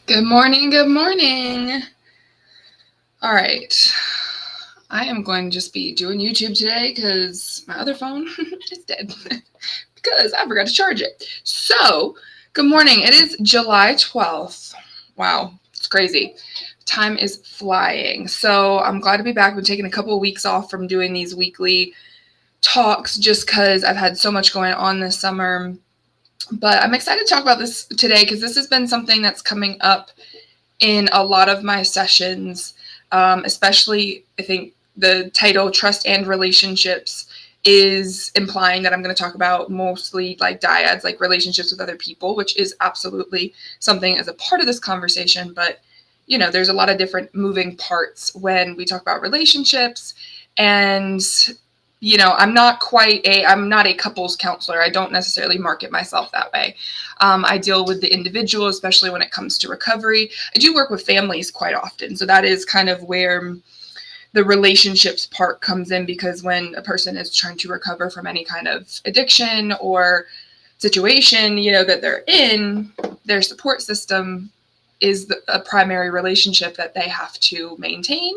Good morning, good morning. All right. I am going to just be doing YouTube today because my other phone is dead because I forgot to charge it. So, good morning. It is July 12th. Wow, it's crazy. Time is flying. So, I'm glad to be back. I've been taking a couple of weeks off from doing these weekly talks just because I've had so much going on this summer. But I'm excited to talk about this today because this has been something that's coming up in a lot of my sessions, especially I think the title Trust and Relationships is implying that I'm going to talk about mostly like dyads, like relationships with other people, which is absolutely something as a part of this conversation. But, there's a lot of different moving parts when we talk about relationships. And I'm not a couples counselor. I don't necessarily market myself that way. I deal with the individual, especially when it comes to recovery. I do work with families quite often. So that is kind of where the relationships part comes in, because when a person is trying to recover from any kind of addiction or situation, that they're in, their support system is a primary relationship that they have to maintain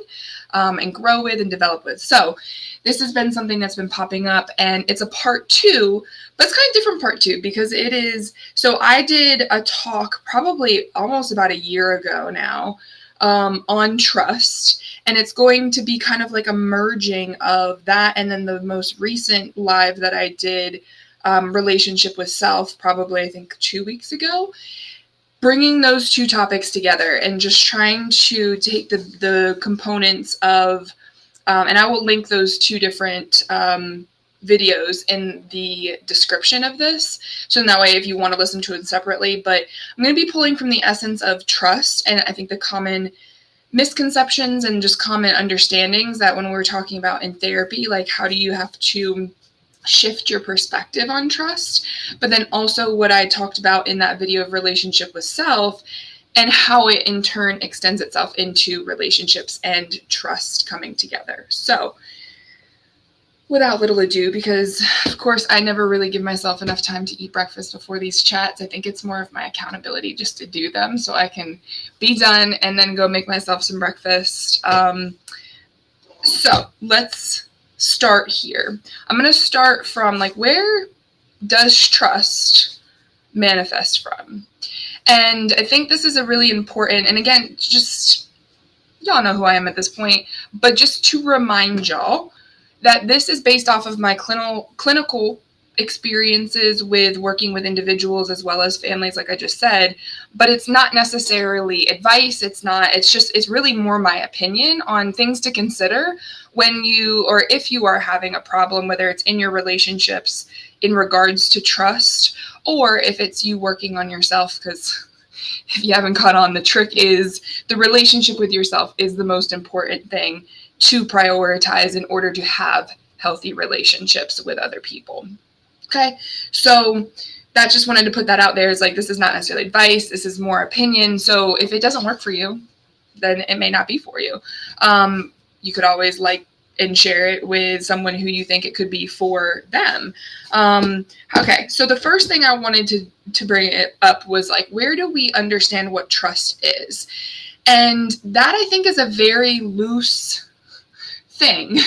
and grow with and develop with. So this has been something that's been popping up, and it's a part two, but it's kind of different part two because it is. So I did a talk probably almost about a year ago now on trust, and it's going to be kind of like a merging of that and then the most recent live that I did, relationship with self, probably I think 2 weeks ago, bringing those two topics together and just trying to take the components of, and I will link those two different videos in the description of this. So in that way, if you want to listen to it separately, but I'm going to be pulling from the essence of trust and I think the common misconceptions and just common understandings that when we're talking about in therapy, like how do you have to shift your perspective on trust, but then also what I talked about in that video of relationship with self and how it in turn extends itself into relationships and trust coming together. So without little ado, because of course I never really give myself enough time to eat breakfast before these chats. I think it's more of my accountability just to do them so I can be done and then go make myself some breakfast. So let's start here. I'm going to start from like, where does trust manifest from? And I think this is a really important, and again, just y'all know who I am at this point, but just to remind y'all that this is based off of my clinical experiences with working with individuals as well as families, like I just said, but it's not necessarily advice. It's really more my opinion on things to consider when you, or if you are having a problem, whether it's in your relationships in regards to trust, or if it's you working on yourself, because if you haven't caught on, the trick is the relationship with yourself is the most important thing to prioritize in order to have healthy relationships with other people. Okay, so that, just wanted to put that out there. Is like, this is not necessarily advice, this is more opinion. So if it doesn't work for you, then it may not be for you. You could always like and share it with someone who you think it could be for them. Okay, so the first thing I wanted to bring it up was like, where do we understand what trust is? And that I think is a very loose thing.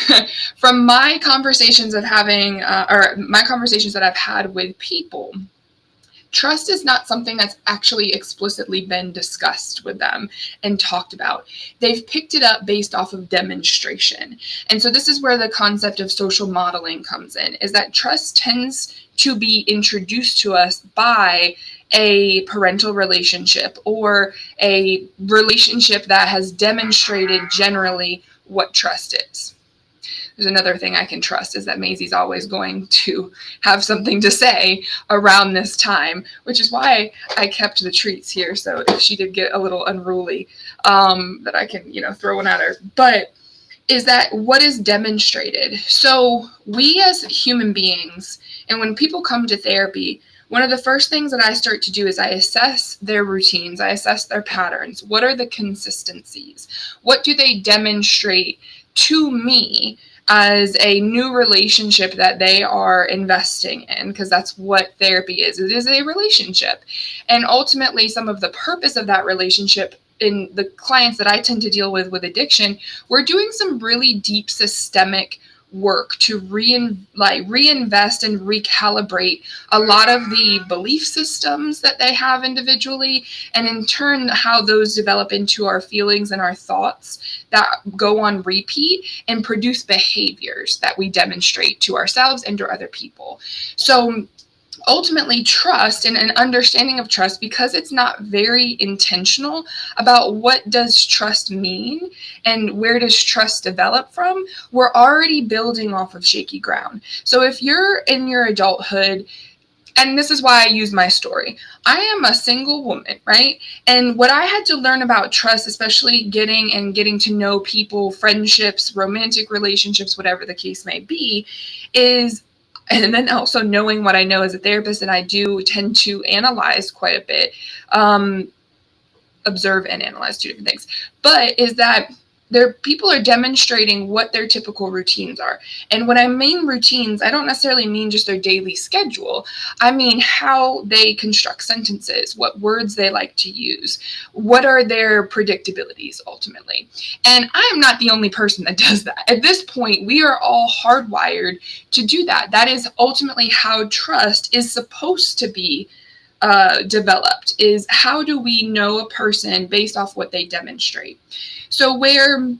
From my conversations of having, or my conversations that I've had with people, trust is not something that's actually explicitly been discussed with them and talked about. They've picked it up based off of demonstration. And so this is where the concept of social modeling comes in, is that trust tends to be introduced to us by a parental relationship or a relationship that has demonstrated generally what trust is. There's another thing I can trust, is that Maisie's always going to have something to say around this time, which is why I kept the treats here. So if she did get a little unruly, that I can, throw one at her. But is that what is demonstrated? So we as human beings, and when people come to therapy, one of the first things that I start to do is I assess their routines. I assess their patterns. What are the consistencies? What do they demonstrate to me as a new relationship that they are investing in, because that's what therapy is. It is a relationship. And ultimately, some of the purpose of that relationship in the clients that I tend to deal with addiction, we're doing some really deep systemic work to reinvest and recalibrate a lot of the belief systems that they have individually, and in turn how those develop into our feelings and our thoughts that go on repeat and produce behaviors that we demonstrate to ourselves and to other people. So ultimately, trust and an understanding of trust, because it's not very intentional about what does trust mean and where does trust develop from, we're already building off of shaky ground. So if you're in your adulthood, and this is why I use my story, I am a single woman, right? And what I had to learn about trust, especially getting to know people, friendships, romantic relationships, whatever the case may be, is, and then also knowing what I know as a therapist, and I do tend to analyze quite a bit, observe and analyze, two different things, but is that people are demonstrating what their typical routines are. And when I mean routines, I don't necessarily mean just their daily schedule. I mean how they construct sentences, what words they like to use, what are their predictabilities ultimately. And I am not the only person that does that. At this point, we are all hardwired to do that. That is ultimately how trust is supposed to be developed, is how do we know a person based off what they demonstrate. So where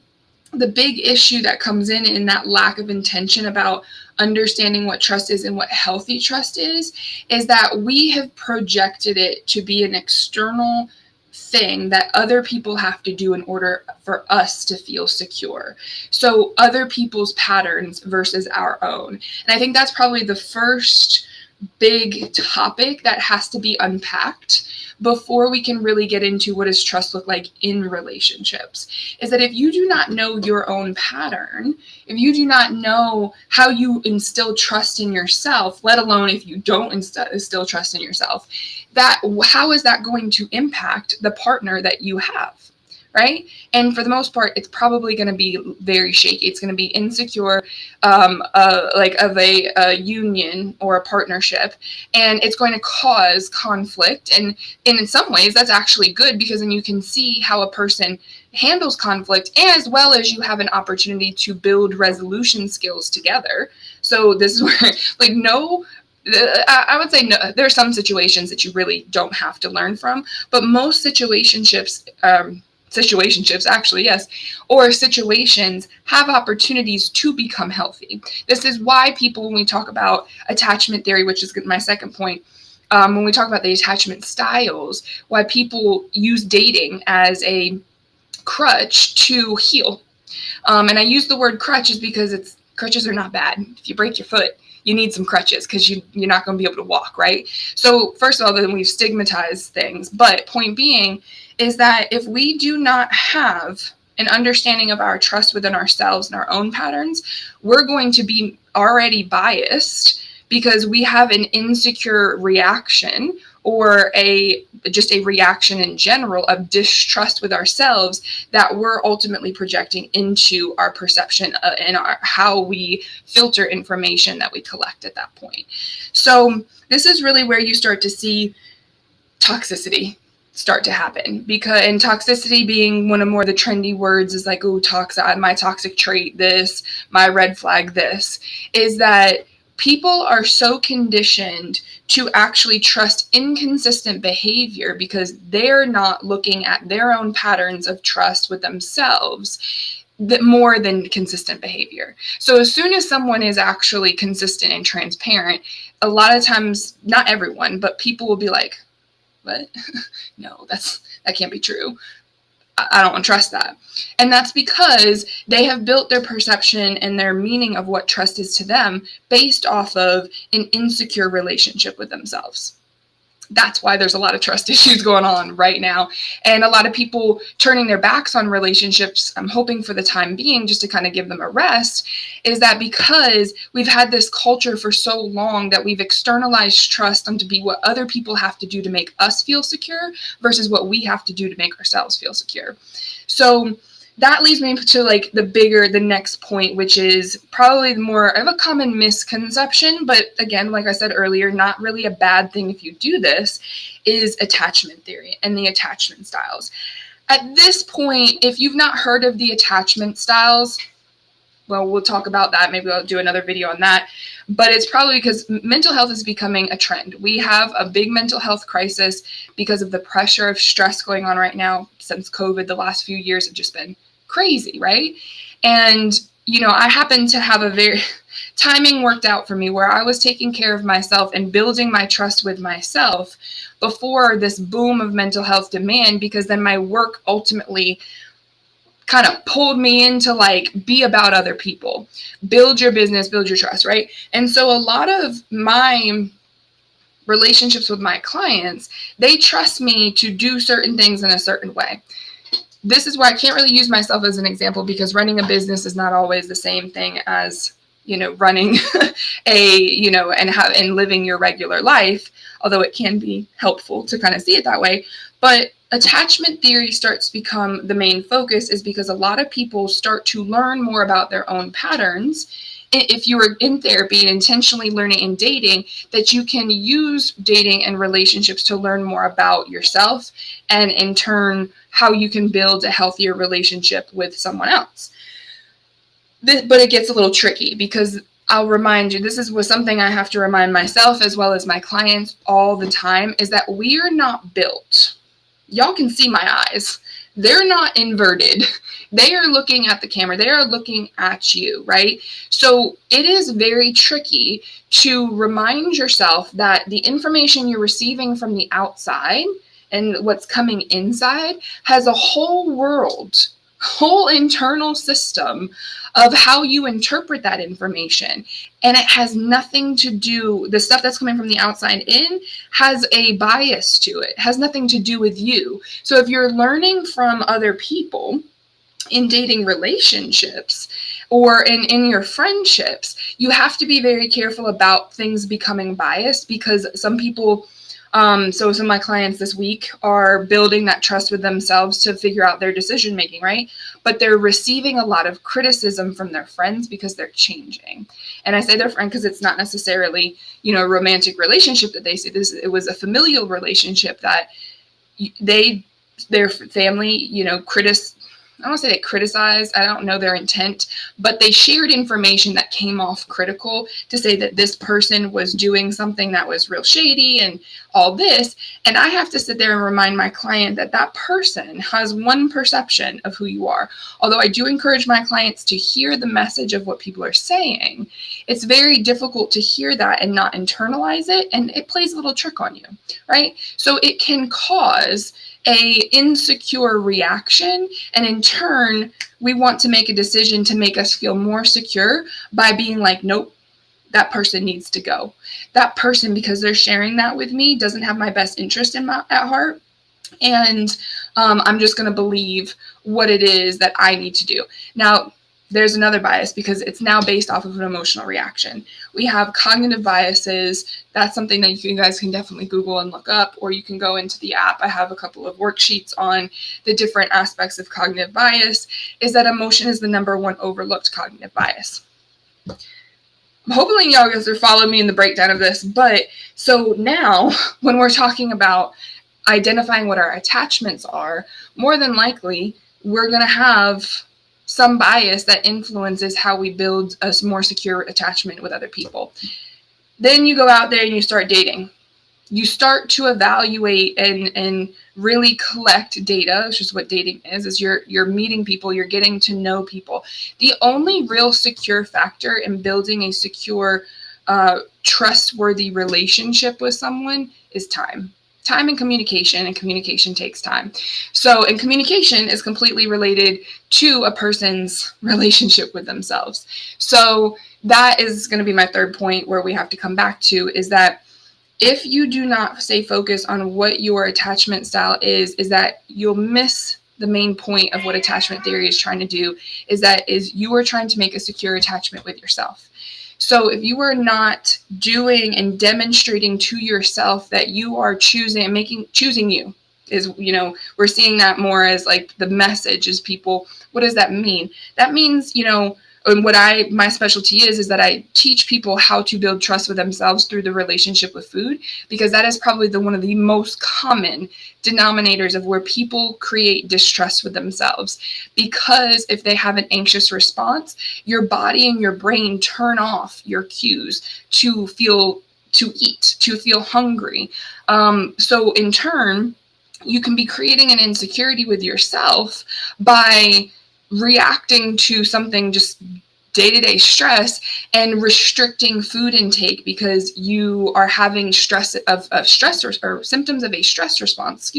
the big issue that comes in that lack of intention about understanding what trust is and what healthy trust is that we have projected it to be an external thing that other people have to do in order for us to feel secure. So other people's patterns versus our own. And I think that's probably the first big topic that has to be unpacked before we can really get into what does trust look like in relationships, is that if you do not know your own pattern, if you do not know how you instill trust in yourself, let alone if you don't instill trust in yourself, that how is that going to impact the partner that you have? Right? And for the most part, it's probably going to be very shaky. It's going to be insecure, like of a union or a partnership, and it's going to cause conflict. And in some ways, that's actually good, because then you can see how a person handles conflict, as well as you have an opportunity to build resolution skills together. So this is where, like, no. I would say no, there are some situations that you really don't have to learn from, but most situationships, actually, yes, or situations have opportunities to become healthy. This is why people, when we talk about attachment theory, which is my second point, when we talk about the attachment styles, why people use dating as a crutch to heal. And I use the word crutches because crutches are not bad. If you break your foot, you need some crutches because you're not going to be able to walk, right? So first of all, then we've stigmatized things. But point being is that if we do not have an understanding of our trust within ourselves and our own patterns, we're going to be already biased because we have an insecure reaction, or just a reaction in general of distrust with ourselves that we're ultimately projecting into our perception and how we filter information that we collect at that point. So this is really where you start to see toxicity start to happen, and toxicity being one of more the trendy words is like, oh, my toxic trait, this, my red flag, this, is that people are so conditioned to actually trust inconsistent behavior because they're not looking at their own patterns of trust with themselves more than consistent behavior. So as soon as someone is actually consistent and transparent, a lot of times, not everyone, but people will be like, what? No, that can't be true. I don't trust that. And that's because they have built their perception and their meaning of what trust is to them based off of an insecure relationship with themselves. That's why there's a lot of trust issues going on right now. And a lot of people turning their backs on relationships, I'm hoping for the time being, just to kind of give them a rest, is that because we've had this culture for so long that we've externalized trust to be what other people have to do to make us feel secure versus what we have to do to make ourselves feel secure. So that leads me to like the next point, which is probably more of a common misconception, but again, like I said earlier, not really a bad thing if you do this, is attachment theory and the attachment styles. At this point, if you've not heard of the attachment styles, well, we'll talk about that. Maybe I'll do another video on that. But it's probably because mental health is becoming a trend. We have a big mental health crisis because of the pressure of stress going on right now. Since COVID, the last few years have just been crazy, right? And, you know, I happen to have a very timing worked out for me where I was taking care of myself and building my trust with myself before this boom of mental health demand, because then my work ultimately kind of pulled me into like, be about other people, build your business, build your trust, right? And so a lot of my relationships with my clients, they trust me to do certain things in a certain way. This is why I can't really use myself as an example, because running a business is not always the same thing as, you know, running and living your regular life, although it can be helpful to kind of see it that way. But attachment theory starts to become the main focus is because a lot of people start to learn more about their own patterns. If you are in therapy and intentionally learning in dating, that you can use dating and relationships to learn more about yourself, and in turn, how you can build a healthier relationship with someone else. But it gets a little tricky, because I'll remind you, this was something I have to remind myself as well as my clients all the time, is that we are not built. Y'all can see my eyes. They're not inverted. They are looking at the camera. They are looking at you, right? So it is very tricky to remind yourself that the information you're receiving from the outside and what's coming inside has a whole world, whole internal system of how you interpret that information. And it has nothing to do, the stuff that's coming from the outside in has a bias to it. It has nothing to do with you. So if you're learning from other people in dating relationships or in your friendships, you have to be very careful about things becoming biased, because some people, so some of my clients this week are building that trust with themselves to figure out their decision making, right? But they're receiving a lot of criticism from their friends because they're changing. And I say their friend because it's not necessarily, you know, a romantic relationship that they see. It was a familial relationship that their family, you know, I don't want to say they criticized, I don't know their intent, but they shared information that came off critical to say that this person was doing something that was real shady and all this. And I have to sit there and remind my client that that person has one perception of who you are. Although I do encourage my clients to hear the message of what people are saying, it's very difficult to hear that and not internalize it, and it plays a little trick on you, right? So it can cause a insecure reaction, and in turn we want to make a decision to make us feel more secure by being like, nope, that person needs to go. That person, because they're sharing that with me, doesn't have my best interest at heart, and I'm just going to believe what it is that I need to do. Now, there's another bias, because it's now based off of an emotional reaction. We have cognitive biases. That's something that you guys can definitely Google and look up, or you can go into the app. I have a couple of worksheets on the different aspects of cognitive bias. Is that emotion is the #1 overlooked cognitive bias. Hopefully y'all guys are following me in the breakdown of this. But so now when we're talking about identifying what our attachments are, more than likely we're going to have some bias that influences how we build a more secure attachment with other people. Then you go out there and you start dating. You start to evaluate and really collect data, which is what dating is you're meeting people, you're getting to know people. The only real secure factor in building a secure, trustworthy relationship with someone is time. Time and communication takes time. So, and communication is completely related to a person's relationship with themselves. So that is going to be my third point where we have to come back to, is that if you do not stay focused on what your attachment style is that you'll miss the main point of what attachment theory is trying to do, is you are trying to make a secure attachment with yourself. So if you are not doing and demonstrating to yourself that you are choosing you, is, we're seeing that more as like the message is people. What does that mean? That means, and what my specialty is that I teach people how to build trust with themselves through the relationship with food, because that is probably one of the most common denominators of where people create distrust with themselves. Because if they have an anxious response, your body and your brain turn off your cues to eat, to feel hungry. So in turn, you can be creating an insecurity with yourself by reacting to something, just day-to-day stress, and restricting food intake because you are having stress or symptoms of a stress response,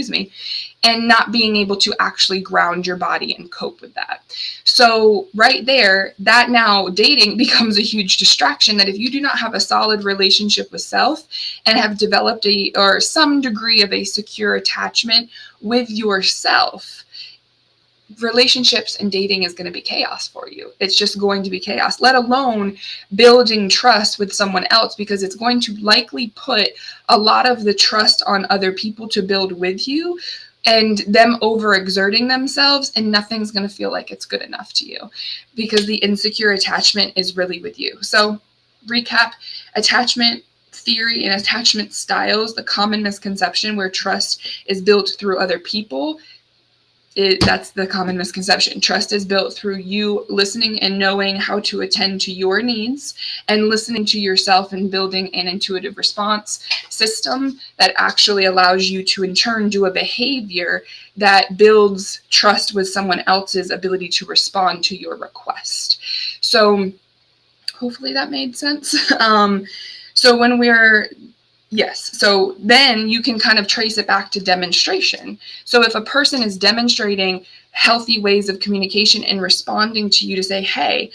and not being able to actually ground your body and cope with that. So right there, that now dating becomes a huge distraction, that if you do not have a solid relationship with self and have developed some degree of a secure attachment with yourself, relationships and dating is going to be chaos for you. It's just going to be chaos, let alone building trust with someone else, because it's going to likely put a lot of the trust on other people to build with you, and them overexerting themselves, and nothing's going to feel like it's good enough to you because the insecure attachment is really with you. So recap: attachment theory and attachment styles, the common misconception where trust is built through other people. That's the common misconception. Trust is built through you listening and knowing how to attend to your needs, and listening to yourself and building an intuitive response system that actually allows you to in turn do a behavior that builds trust with someone else's ability to respond to your request. So hopefully that made sense. Yes. So then you can kind of trace it back to demonstration. So if a person is demonstrating healthy ways of communication and responding to you to say, hey,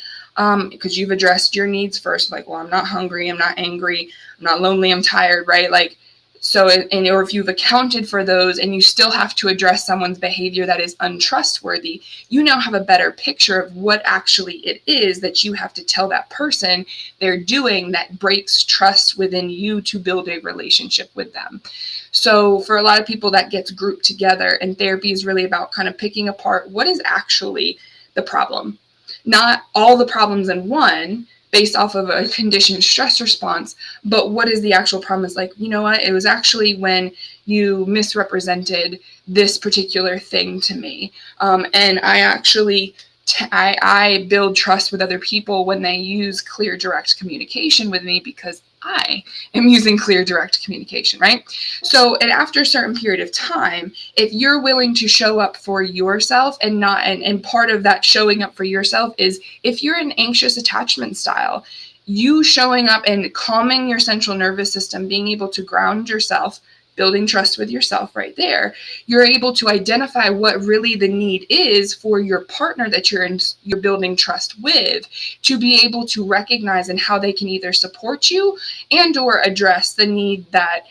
because you've addressed your needs first, like, well, I'm not hungry, I'm not angry, I'm not lonely, I'm tired, right? Like, so, or if you've accounted for those and you still have to address someone's behavior that is untrustworthy, you now have a better picture of what actually it is that you have to tell that person they're doing that breaks trust within you to build a relationship with them. So for a lot of people, that gets grouped together, and therapy is really about kind of picking apart what is actually the problem. Not all the problems in one, based off of a conditioned stress response, but what is the actual problem? Is like, you know what, it was actually when you misrepresented this particular thing to me. And I actually, I build trust with other people when they use clear, direct communication with me, because I am using clear, direct communication, right? So, and after a certain period of time, if you're willing to show up for yourself and part of that showing up for yourself is, if you're an anxious attachment style, you showing up and calming your central nervous system, being able to ground yourself, building trust with yourself right there, you're able to identify what really the need is for your partner that you're building trust with, to be able to recognize and how they can either support you and or address the need that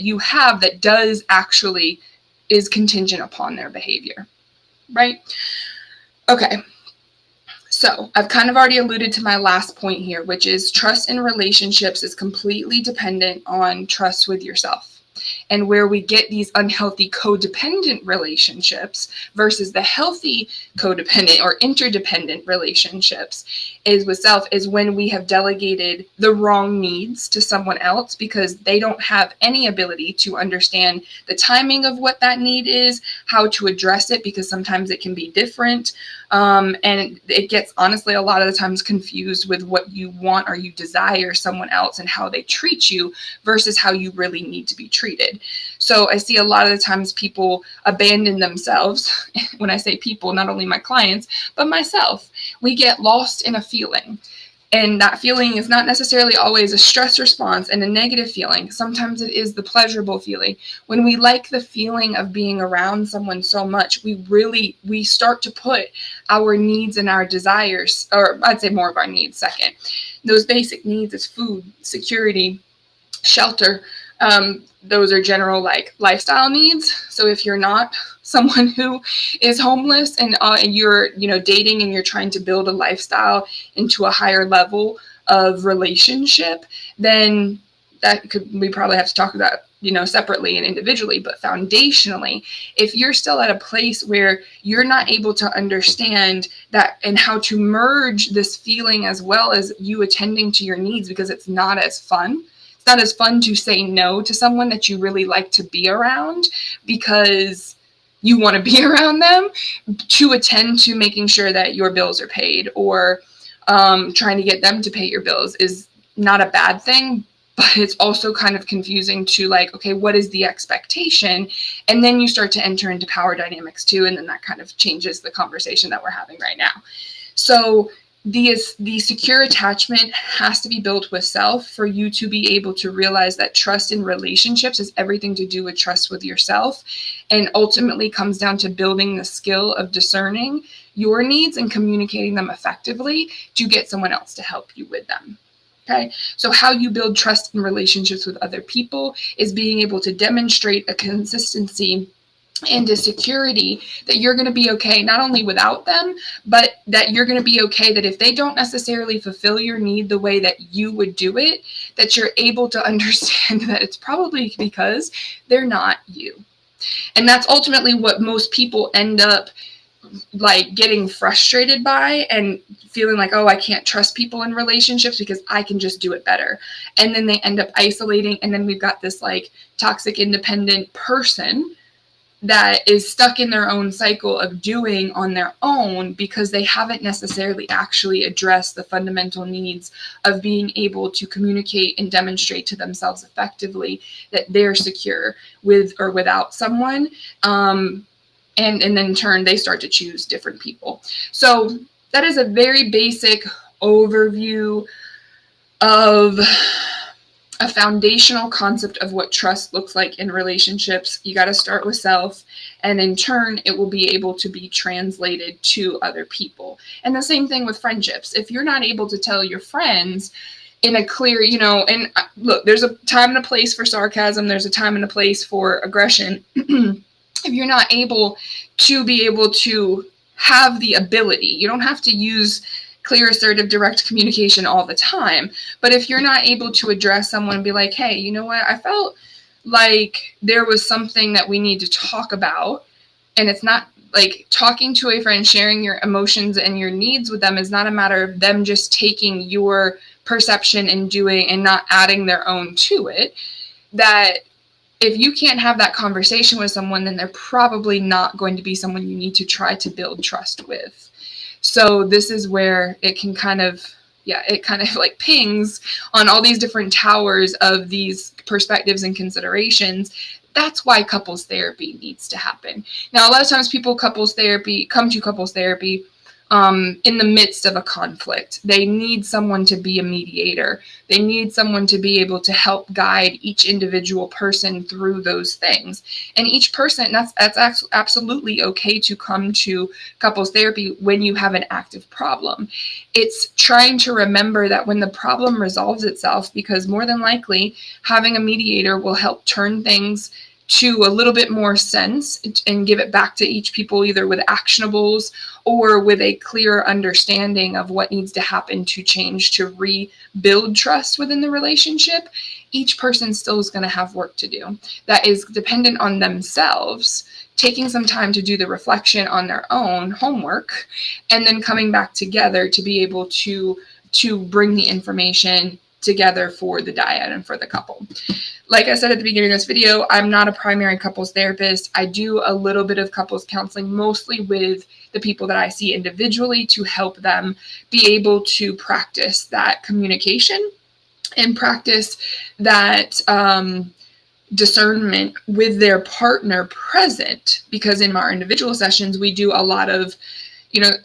you have that does actually is contingent upon their behavior, right? Okay. So I've kind of already alluded to my last point here, which is trust in relationships is completely dependent on trust with yourself. And where we get these unhealthy codependent relationships versus the healthy codependent or interdependent relationships is with self, is when we have delegated the wrong needs to someone else because they don't have any ability to understand the timing of what that need is, how to address it, because sometimes it can be different. And it gets, honestly, a lot of the times confused with what you want or you desire someone else and how they treat you versus how you really need to be treated. So I see a lot of the times people abandon themselves. When I say people, not only my clients, but myself. We get lost in a feeling. And that feeling is not necessarily always a stress response and a negative feeling. Sometimes it is the pleasurable feeling. When we like the feeling of being around someone so much, we start to put our needs and our desires, or I'd say more of our needs second. Those basic needs is food, security, shelter. Those are general like lifestyle needs. So if you're not someone who is homeless and you're dating and you're trying to build a lifestyle into a higher level of relationship, then we probably have to talk about separately and individually, but foundationally, if you're still at a place where you're not able to understand that and how to merge this feeling as well as you attending to your needs, because it's not as fun. It's not as fun to say no to someone that you really like to be around because you want to be around them, to attend to making sure that your bills are paid, or trying to get them to pay your bills is not a bad thing. But it's also kind of confusing to like, okay, what is the expectation? And then you start to enter into power dynamics too. And then that kind of changes the conversation that we're having right now. So the secure attachment has to be built with self for you to be able to realize that trust in relationships is everything to do with trust with yourself, and ultimately comes down to building the skill of discerning your needs and communicating them effectively to get someone else to help you with them. Okay, so how you build trust in relationships with other people is being able to demonstrate a consistency and a security that you're going to be okay, not only without them, but that you're going to be okay that if they don't necessarily fulfill your need the way that you would do it, that you're able to understand that it's probably because they're not you. And that's ultimately what most people end up like getting frustrated by and feeling like, oh, I can't trust people in relationships because I can just do it better. And then they end up isolating. And then we've got this like toxic independent person that is stuck in their own cycle of doing on their own because they haven't necessarily actually addressed the fundamental needs of being able to communicate and demonstrate to themselves effectively that they're secure with or without someone. And then in turn, they start to choose different people. So that is a very basic overview of a foundational concept of what trust looks like in relationships. You got to start with self, and in turn, it will be able to be translated to other people. And the same thing with friendships. If you're not able to tell your friends in a clear, and look, there's a time and a place for sarcasm. There's a time and a place for aggression. If you're not able to have the ability, you don't have to use clear, assertive, direct communication all the time. But if you're not able to address someone and be like, hey, you know what? I felt like there was something that we need to talk about. And it's not like talking to a friend, sharing your emotions and your needs with them is not a matter of them just taking your perception and doing and not adding their own to it. That if you can't have that conversation with someone, then they're probably not going to be someone you need to try to build trust with. So this is where it can kind of like pings on all these different towers of these perspectives and considerations. That's why couples therapy needs to happen. Now, a lot of times come to couples therapy in the midst of a conflict. They need someone to be a mediator. They need someone to be able to help guide each individual person through those things. And each person, that's absolutely okay to come to couples therapy when you have an active problem. It's trying to remember that when the problem resolves itself, because more than likely having a mediator will help turn things to a little bit more sense and give it back to each people, either with actionables or with a clear understanding of what needs to happen to change to rebuild trust within the relationship. Each person still is going to have work to do that is dependent on themselves, taking some time to do the reflection on their own homework, and then coming back together to be able to bring the information together for the dyad and for the couple. Like I said at the beginning of this video, I'm not a primary couples therapist. I do a little bit of couples counseling, mostly with the people that I see individually, to help them be able to practice that communication and practice that discernment with their partner present. Because in our individual sessions, we do a lot of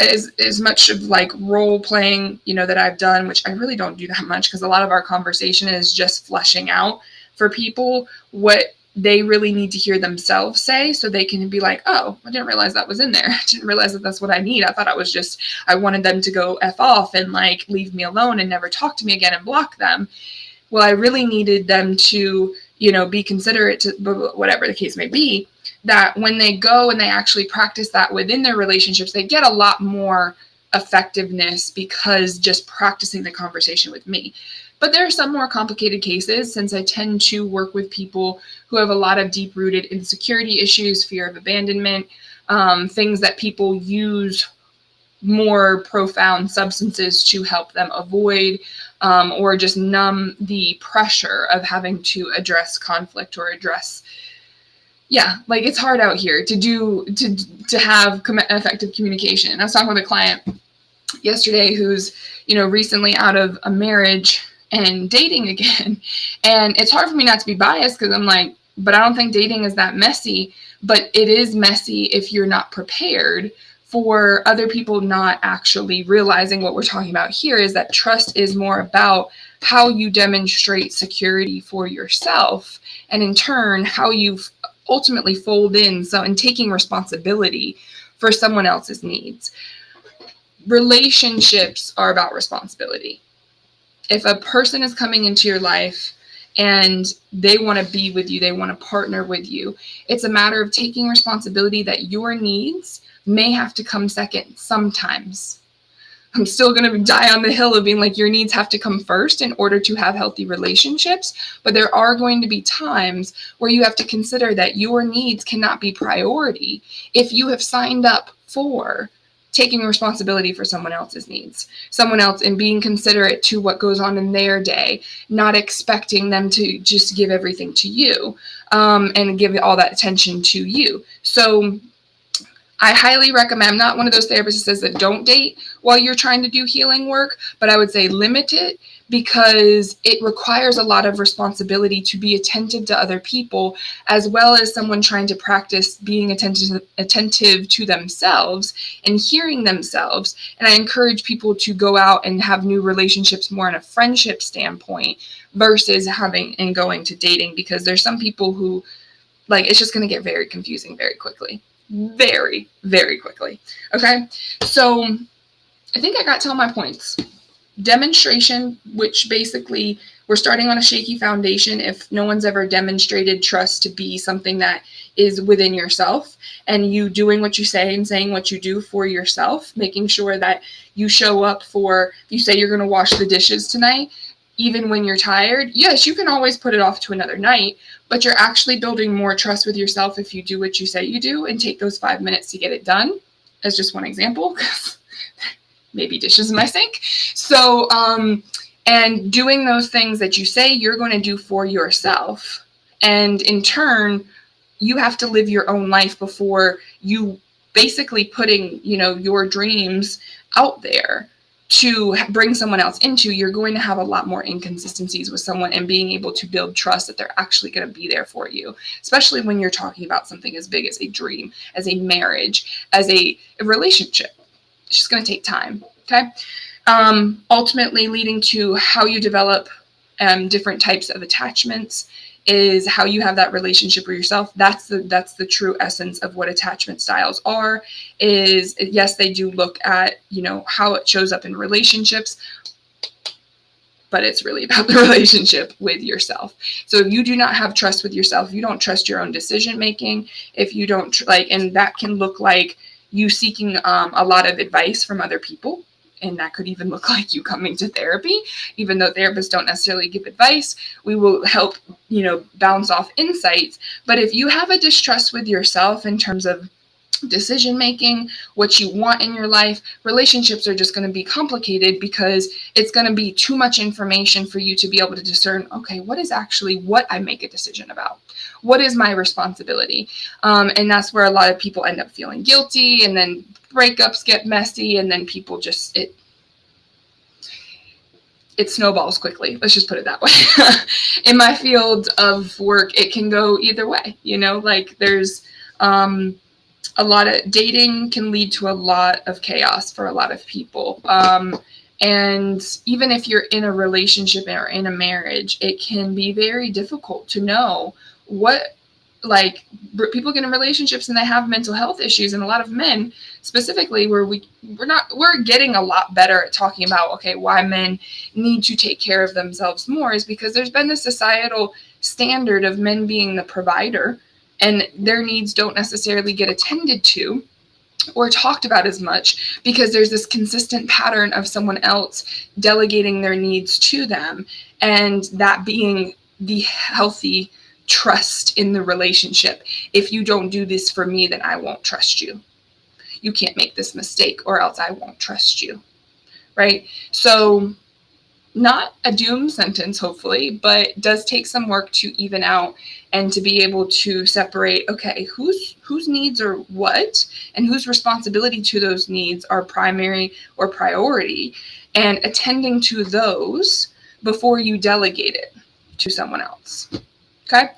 as much of like role playing, that I've done, which I really don't do that much, because a lot of our conversation is just fleshing out for people what they really need to hear themselves say, so they can be like, oh, I didn't realize that was in there. I didn't realize that that's what I need. I thought I wanted them to go F off and like leave me alone and never talk to me again and block them. Well, I really needed them to, be considerate to whatever the case may be, that when they go and they actually practice that within their relationships, they get a lot more effectiveness because just practicing the conversation with me. But there are some more complicated cases, since I tend to work with people who have a lot of deep-rooted insecurity issues, fear of abandonment, things that people use more profound substances to help them avoid, or just numb the pressure of having to address conflict or address, like it's hard out here to have effective communication. I was talking with a client yesterday who's, recently out of a marriage and dating again. And it's hard for me not to be biased, because I'm like, but I don't think dating is that messy. But it is messy if you're not prepared for other people not actually realizing what we're talking about here is that trust is more about how you demonstrate security for yourself, and in turn, how you ultimately fold in and taking responsibility for someone else's needs. Relationships are about responsibility. If a person is coming into your life and they want to be with you, they want to partner with you, it's a matter of taking responsibility that your needs may have to come second sometimes. I'm still going to die on the hill of being like, your needs have to come first in order to have healthy relationships. But there are going to be times where you have to consider that your needs cannot be priority if you have signed up for taking responsibility for someone else's needs, someone else, and being considerate to what goes on in their day, not expecting them to just give everything to you, and give all that attention to you. So I highly recommend, I'm not one of those therapists that says that don't date while you're trying to do healing work, but I would say limit it, because it requires a lot of responsibility to be attentive to other people, as well as someone trying to practice being attentive to themselves and hearing themselves. And I encourage people to go out and have new relationships more in a friendship standpoint versus having and going to dating, because there's some people who, like, it's just going to get very confusing very quickly. Very, very quickly. Okay, so I think I got to all my points. Demonstration, which basically we're starting on a shaky foundation if no one's ever demonstrated trust to be something that is within yourself, and you doing what you say and saying what you do for yourself, making sure that you show up for, you say you're going to wash the dishes tonight, even when you're tired. Yes, you can always put it off to another night, but you're actually building more trust with yourself if you do what you say you do and take those 5 minutes to get it done, as just one example, because maybe dishes in my sink. So, and doing those things that you say you're going to do for yourself. And in turn, you have to live your own life before you basically putting, your dreams out there to bring someone else into. You're going to have a lot more inconsistencies with someone, and being able to build trust that they're actually going to be there for you, especially when you're talking about something as big as a dream, as a marriage, as a relationship. It's just going to take time. Okay. Ultimately leading to how you develop different types of attachments is how you have that relationship with yourself. That's the true essence of what attachment styles are. Is, yes, they do look at, how it shows up in relationships, but it's really about the relationship with yourself. So if you do not have trust with yourself, you don't trust your own decision making, if you don't and that can look like you seeking a lot of advice from other people. And that could even look like you coming to therapy, even though therapists don't necessarily give advice. We will help, bounce off insights. But if you have a distrust with yourself in terms of decision making, what you want in your life, relationships are just going to be complicated, because it's going to be too much information for you to be able to discern, okay, what is actually what I make a decision about? What is my responsibility? And that's where a lot of people end up feeling guilty, and then breakups get messy, and then people just, it snowballs quickly. Let's just put it that way. In my field of work, it can go either way. There's a lot of dating can lead to a lot of chaos for a lot of people. And even if you're in a relationship or in a marriage, it can be very difficult to know what, people get in relationships and they have mental health issues, and a lot of men specifically, where we're getting a lot better at talking about, okay, why men need to take care of themselves more, is because there's been this societal standard of men being the provider, and their needs don't necessarily get attended to. or talked about as much, because there's this consistent pattern of someone else delegating their needs to them, and that being the healthy trust in the relationship. If you don't do this for me, then I won't trust you. You can't make this mistake, or else I won't trust you, right? So not a doom sentence, hopefully, but it does take some work to even out and to be able to separate, okay, whose needs are what, and whose responsibility to those needs are primary or priority, and attending to those before you delegate it to someone else. Okay?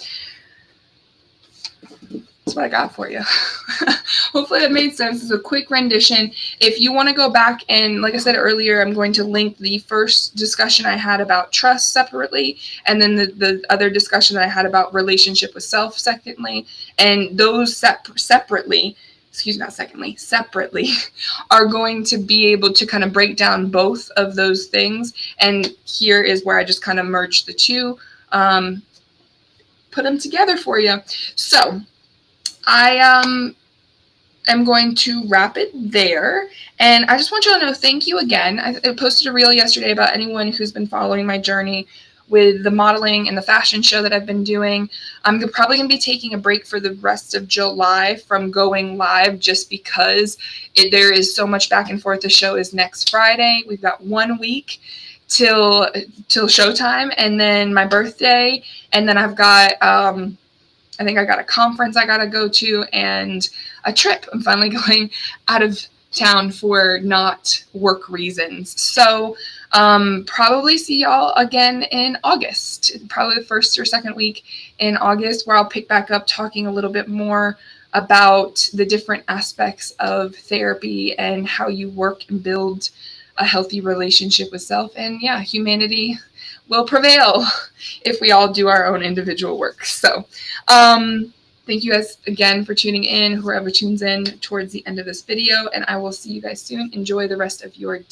That's what I got for you. Hopefully that made sense. It's a quick rendition. If you want to go back and, like I said earlier, I'm going to link the first discussion I had about trust separately, and then the other discussion that I had about relationship with self secondly, and those separately are going to be able to kind of break down both of those things. And here is where I just kind of merged the two, put them together for you. So I am going to wrap it there. And I just want you to know, thank you again. I posted a reel yesterday about anyone who's been following my journey with the modeling and the fashion show that I've been doing. I'm probably going to be taking a break for the rest of July from going live, just because there is so much back and forth. The show is next Friday. We've got 1 week till showtime, and then my birthday, and then I've got I think I got a conference I got to go to, and a trip. I'm finally going out of town for not work reasons. So probably see y'all again in August, probably the first or second week in August, where I'll pick back up talking a little bit more about the different aspects of therapy and how you work and build a healthy relationship with self. And yeah, humanity will prevail if we all do our own individual work. So thank you guys again for tuning in, whoever tunes in towards the end of this video, and I will see you guys soon. Enjoy the rest of your day.